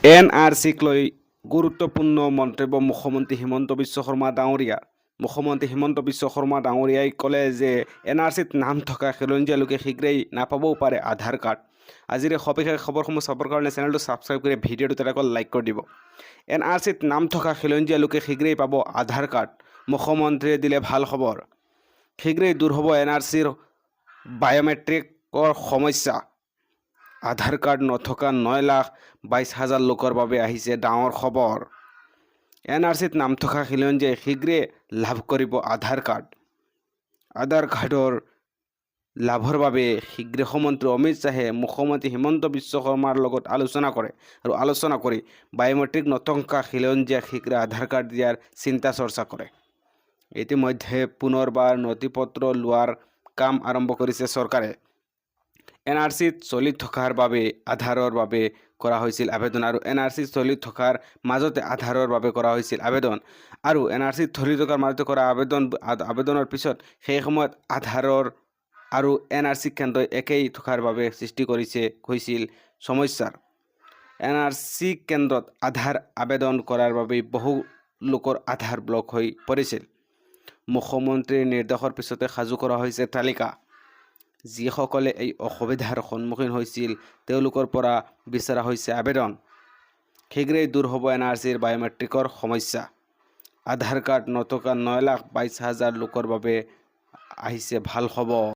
NRCক লৈ গুৰুত্বপূৰ্ণ মন্তব্য মুখ্যমন্ত্ৰী হিমন্ত বিশ্ব শৰ্মা ডাঙৰীয়াৰ। মুখ্যমন্ত্ৰী হিমন্ত বিশ্ব শৰ্মা ডাঙৰীয়াই ক'লে যে NRCত নাম থকা খিলঞ্জীয়া লোকে শীঘ্ৰেই নাপাবও পাৰে আধাৰ কাৰ্ড। আজিৰ এই সবিশেষ খবৰসমূহ চাবৰ কাৰণে চেনেলটো ছাবস্ক্ৰাইব কৰি ভিডিঅ'টো এটা লাইক কৰি দিব। NRCত নাম থকা খিলঞ্জীয়া লোকে শীঘ্ৰেই পাব আধাৰ কাৰ্ড। মুখ্যমন্ত্ৰীয়ে দিলে ভাল খবৰ। শীঘ্ৰেই দূৰ হ'ব NRCৰ বায়োমেট্ৰিকৰ সমস্যা। আধাৰ কাৰ্ড নথকা 9,22,000 লোকৰ বাবে আহিছে ডাঙৰ খবৰ। NRCত নাম থকা খিলঞ্জীয়াই শীঘ্ৰে লাভ কৰিব আধাৰ কাৰ্ড। আধাৰ কাৰ্ডৰ লাভৰ বাবে শীঘ্ৰে গৃহমন্ত্ৰী অমিত শ্বাহে মুখ্যমন্ত্ৰী হিমন্ত বিশ্ব শৰ্মাৰ লগত আলোচনা কৰে আৰু আলোচনা কৰি বায়োমেট্ৰিক নথকা খিলঞ্জীয়াক শীঘ্ৰে আধাৰ কাৰ্ড দিয়াৰ চিন্তা চৰ্চা কৰে। ইতিমধ্যে পুনৰবাৰ নথিপত্ৰ লোৱাৰ কাম আৰম্ভ কৰিছে চৰকাৰে। NRCত চলি থকাৰ বাবে আধাৰৰ বাবে কৰা হৈছিল আবেদন আৰু NRCত চলি থকাৰ মাজতে আধাৰৰ বাবে কৰা হৈছিল আবেদন আৰু NRCত চলি থকাৰ মাজতে কৰা আবেদনৰ পিছত সেই সময়ত আধাৰৰ আৰু NRC কেন্দ্ৰই একেই থকাৰ বাবে সৃষ্টি হৈছিল সমস্যাৰ। NRC কেন্দ্ৰত আধাৰ আবেদন কৰাৰ বাবে বহু লোকৰ আধাৰ ব্লক হৈ পৰিছিল। মুখ্যমন্ত্ৰীৰ নিৰ্দেশৰ পিছতে সাজু কৰা হৈছে তালিকা। যিসকলে এই অসুবিধাৰ সন্মুখীন হৈছিল তেওঁলোকৰ পৰা বিচৰা হৈছে আবেদন। শীঘ্ৰেই দূৰ হ'ব NRCৰ বায়োমেট্ৰিকৰ সমস্যা। আধাৰ কাৰ্ড নথকা 9,22,000 লোকৰ বাবে আহিছে ভাল খবৰ।